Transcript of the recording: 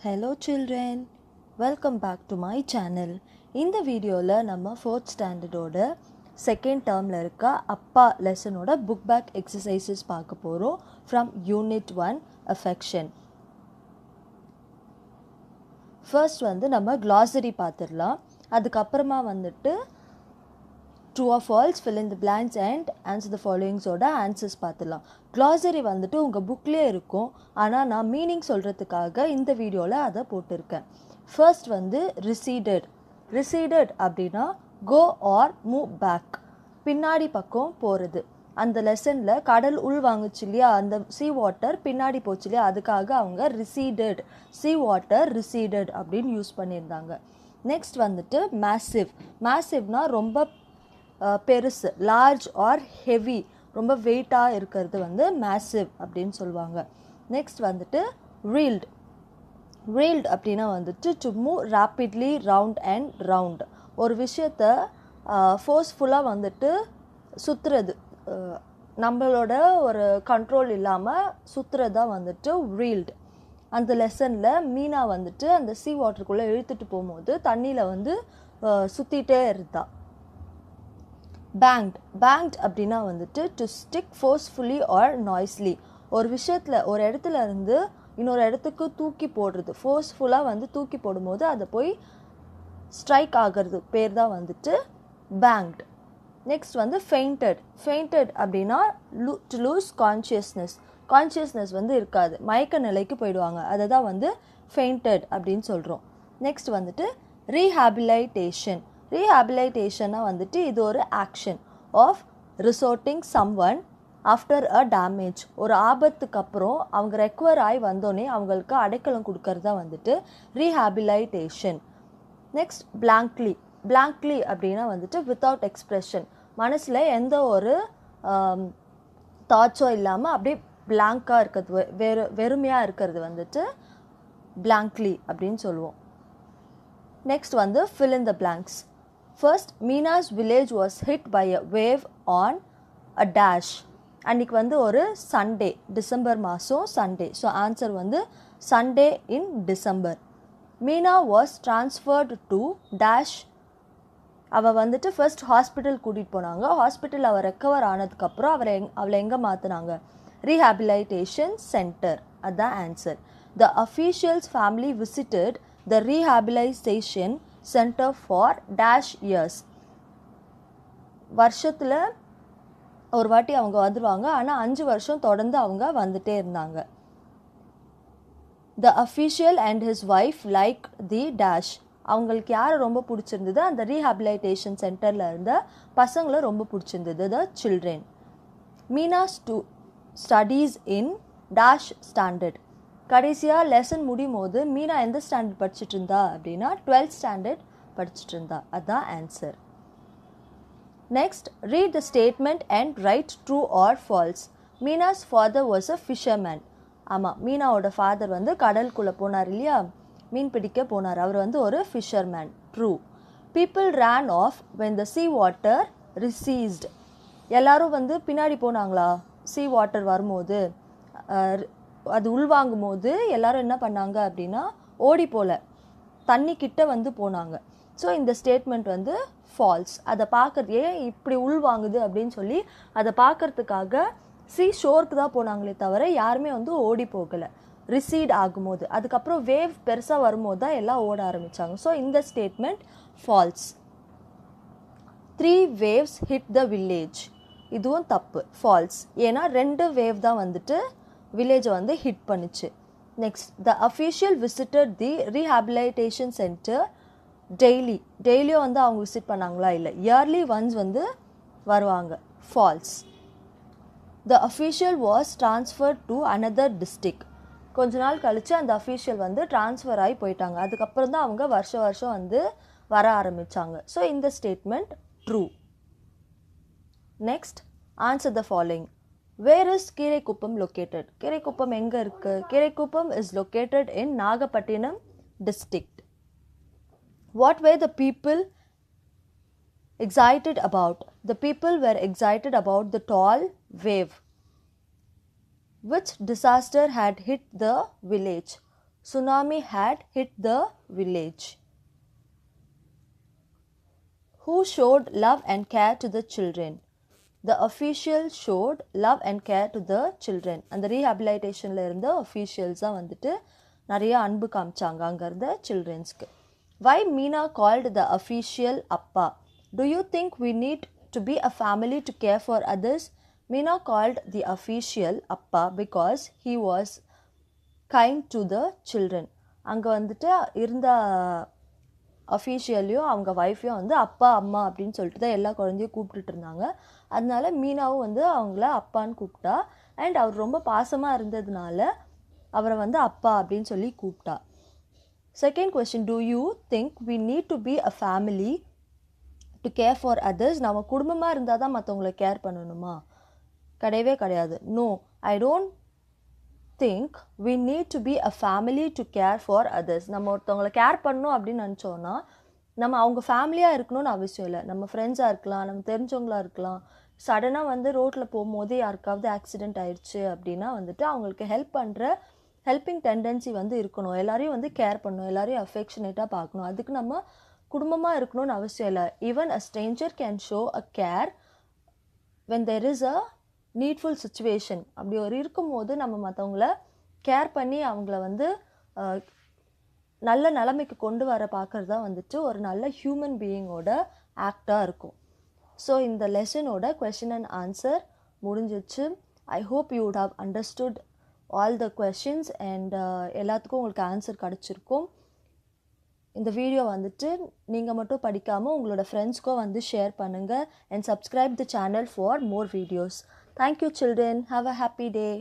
Hello children, welcome back to my channel. இந்த வீடியோவில் நம்ம 4th ஸ்டாண்டர்டோட செகண்ட் டேர்மில் இருக்க அப்பா லெசனோட புக் பேக் எக்ஸசைசஸ் பார்க்க போகிறோம் ஃப்ரம் யூனிட் 1 அஃபெக்ஷன். ஃபர்ஸ்ட் நம்ம glossary பார்த்துடலாம். அதுக்கப்புறமா true or false, fill in the blanks and answer the followings ஓட ஆன்சர்ஸ் பார்த்துடலாம். glossary உங்கள் புக்லேயே இருக்கும், ஆனால் நான் மீனிங் சொல்கிறதுக்காக இந்த வீடியோவில் அதை போட்டிருக்கேன். ஃபர்ஸ்ட் receded அப்படின்னா go or move back, பின்னாடி பக்கம் போகிறது. அந்த லெசனில் கடல் உள் வாங்குச்சு இல்லையா, அந்த sea water பின்னாடி போச்சு இல்லையா, அதுக்காக அவங்க receded, sea water receded அப்படின்னு யூஸ் பண்ணியிருந்தாங்க. நெக்ஸ்ட் massiveனா ரொம்ப பெருசு, லார்ஜ் ஆர் ஹெவி, ரொம்ப வெயிட்டாக இருக்கிறது மேசிவ் அப்படின்னு சொல்லுவாங்க. நெக்ஸ்ட் ரீல்ட் அப்படின்னா to move rapidly round and round, ஒரு விஷயத்தை ஃபோர்ஸ்ஃபுல்லாக சுற்றுறது, நம்மளோட ஒரு கண்ட்ரோல் இல்லாமல் சுற்றுறதா ரீல்ட். அந்த லெசனில் மீனா அந்த சீ வாட்டருக்குள்ளே இழுத்துட்டு போகும்போது தண்ணியில் சுற்றிட்டே இருந்தா. பேங்க்ட் அப்படின்னா டு ஸ்டிக் ஃபோர்ஸ்ஃபுல்லி ஆர் நாய்ஸ்லி, ஒரு விஷயத்தில் ஒரு இடத்துல இருந்து இன்னொரு இடத்துக்கு தூக்கி போடுறது, ஃபோர்ஸ்ஃபுல்லாக தூக்கி போடும்போது அதை போய் ஸ்ட்ரைக் ஆகிறது பேர் தான் பேங்க்ட். நெக்ஸ்ட் ஃபெயிண்டட் அப்படின்னா டு லூஸ் கான்ஷியஸ்னஸ் இருக்காது, மயக்க நிலைக்கு போயிடுவாங்க, அதை தான் ஃபெயிண்டட் அப்படின்னு சொல்கிறோம். நெக்ஸ்ட் ரீஹாபிலைட்டேஷன்னா இது ஒரு action of resorting someone after a damage, ஒரு ஆபத்துக்கு அப்புறம் அவங்க ரெக்கவர் ஆகி வந்தோடனே அவங்களுக்கு அடைக்கலம் கொடுக்கறது தான் ரீஹாபிலைட்டேஷன். நெக்ஸ்ட் பிளாங்க்லி அப்படின்னா வித்தவுட் எக்ஸ்ப்ரெஷன், மனசில் எந்த ஒரு தாட்ஸோ இல்லாமல் அப்படியே பிளாங்காக இருக்கிறது, வெறுமையாக இருக்கிறது பிளாங்க்லி அப்படின்னு சொல்லுவோம். Next fill in the blanks. First, Meena's village was hit by a wave on a dash. அன்றைக்கி ஒரு சண்டே, டிசம்பர் மாதம் Sunday. So answer Sunday in December. Meena was transferred to dash, அவள் ஃபர்ஸ்ட் ஹாஸ்பிட்டல் கூட்டிகிட்டு போனாங்க. ஹாஸ்பிட்டல் அவள் recover ஆனதுக்கப்புறம் அவளை எங்கே மாற்றினாங்க, ரீஹாபிலைட்டேஷன் சென்டர், அதுதான் answer. The officials family visited the rehabilitation center for dash years. வருஷத்தில் ஒரு வாட்டி அவங்க வந்துடுவாங்க, ஆனால் 5 வருஷம் தொடர்ந்து அவங்க வந்துட்டே இருந்தாங்க. The official and his wife like the dash, அவங்களுக்கு யாரை ரொம்ப பிடிச்சிருந்தது, அந்த ரீஹாபிலைட்டேஷன் சென்டரில் இருந்த பசங்களை ரொம்ப பிடிச்சிருந்தது, the children. Meena studies in dash standard. கடைசியாக லெசன் முடியும் போது மீனா எந்த ஸ்டாண்டர்ட் படிச்சுட்டு இருந்தா அப்படின்னா 12th ஸ்டாண்டர்ட் படிச்சுட்டு இருந்தா, அதுதான் answer. Next read the statement and right true or false. Meena's father was a fisherman. ஆமாம், மீனாவோட ஃபாதர் கடலுக்குள்ளே போனார் இல்லையா, மீன் பிடிக்க போனார், அவர் ஒரு fisherman, true. People ran off when the sea water receded, எல்லாரும் பின்னாடி போனாங்களா, சீ வாட்டர் வரும்போது, அது உள்வாங்கும் போது எல்லாரும் என்ன பண்ணாங்க அப்படின்னா ஓடி போல, தண்ணி கிட்ட போனாங்க. ஸோ இந்த ஸ்டேட்மெண்ட் ஃபால்ஸ். அதை பார்க்கறது ஏன் இப்படி உள்வாங்குது அப்படின்னு சொல்லி அதை பார்க்கறதுக்காக ஷோருக்கு தான் போனாங்களே தவிர யாருமே ஓடி போகலை. ரிசீட் ஆகும்போது அதுக்கப்புறம் வேவ் பெருசாக வரும்போது தான் எல்லாம் ஓட ஆரம்பித்தாங்க. ஸோ இந்த statement falls. 3 waves hit the village, இதுவும் தப்பு, ஃபால்ஸ். ஏன்னா 2 வேவ் தான் வில்லேஜை ஹிட் பண்ணிச்சு. Next the official visited the rehabilitation centre டெய்லியும் அவங்க விசிட் பண்ணாங்களா, இல்லை, இயர்லி ஒன்ஸ் வருவாங்க, false. The official was transferred to another district, கொஞ்ச நாள் கழித்து அந்த அஃபீஷியல் ட்ரான்ஸ்ஃபர் ஆகி போயிட்டாங்க, அதுக்கப்புறம் தான் அவங்க வருஷம் வர ஆரம்பித்தாங்க. ஸோ இந்த statement true. Next answer the following. Where is Kiraikuppam located? Kiraikuppam எங்க இருக்கு? Kiraikuppam is located in Nagapattinam district. What were the people excited about? The people were excited about the tall wave. Which disaster had hit the village? tsunami had hit the village. Who showed love and care to the children? The official showed love and care to the children. அந்த ரீஹாபிலைட்டேஷனில் இருந்த officials வந்துட்டு நிறைய அன்பு காமிச்சாங்க அங்கே இருந்த சில்ட்ரன்ஸ்க்கு. Why Meena called the official Appa? Do you think we need to be a family to care for others? Meena called the official Appa because he was kind to the children. அங்கே வந்துட்டு இருந்த அஃபீஷியலையும் அவங்க ஒய்ஃபையும் வந்து அப்பா அம்மா அப்படின்னு சொல்லிட்டு தான் எல்லா குழந்தையும் கூப்பிட்டுட்டு இருந்தாங்க. அதனால மீனாவும் வந்து அவங்கள அப்பான்னு கூப்பிட்டா. அண்ட் அவர் ரொம்ப பாசமாக இருந்ததுனால அவரை வந்து அப்பா அப்படின்னு சொல்லி கூப்பிட்டா. Second question, do you think we need to be a family to care for others? நம்ம குடும்பமாக இருந்தால் தான் மற்றவங்களை கேர் பண்ணணுமா? கிடையவே கிடையாது. No, I don't think we need to be a family to care for others. நம்ம ஒருத்தவங்களை கேர் பண்ணணும் அப்படின்னு நினச்சோன்னா நம்ம அவங்க ஃபேமிலியாக இருக்கணும்னு அவசியம் இல்லை. நம்ம ஃப்ரெண்ட்ஸாக இருக்கலாம், நம்ம தெரிஞ்சவங்களாக இருக்கலாம். சடனாக வந்து ரோட்டில் போகும்போது யாருக்காவது ஆக்சிடெண்ட் ஆயிடுச்சு அப்படின்னா வந்துட்டு அவங்களுக்கு ஹெல்பிங் டெண்டன்சி வந்து இருக்கணும். எல்லாரையும் வந்து கேர் பண்ணணும், எல்லாரையும் அஃபெக்ஷனேட்டாக பார்க்கணும். அதுக்கு நம்ம குடும்பமாக இருக்கணும்னு அவசியம் இல்லை. Even a stranger can show a care when there is a needful situation. அப்படி ஒரு இருக்கும்போது நம்ம மற்றவங்கள கேர் பண்ணி அவங்கள வந்து நல்ல நிலைமைக்கு கொண்டு வர பார்க்குறது தான் வந்துட்டு ஒரு நல்ல ஹியூமன் பீயிங்கோட ஆக்டாக இருக்கும். ஸோ இந்த லெசனோட கொஸ்டின் அண்ட் ஆன்சர் முடிஞ்சிச்சு. I hope you would have understood all the questions and எல்லாத்துக்கும் உங்களுக்கு ஆன்சர் கிடச்சிருக்கும். இந்த வீடியோ வந்துட்டு நீங்கள் மட்டும் படிக்காமல் உங்களோட ஃப்ரெண்ட்ஸ்க்கும் வந்து ஷேர் பண்ணுங்கள் and subscribe the channel for more videos. Thank you children. Have a happy day.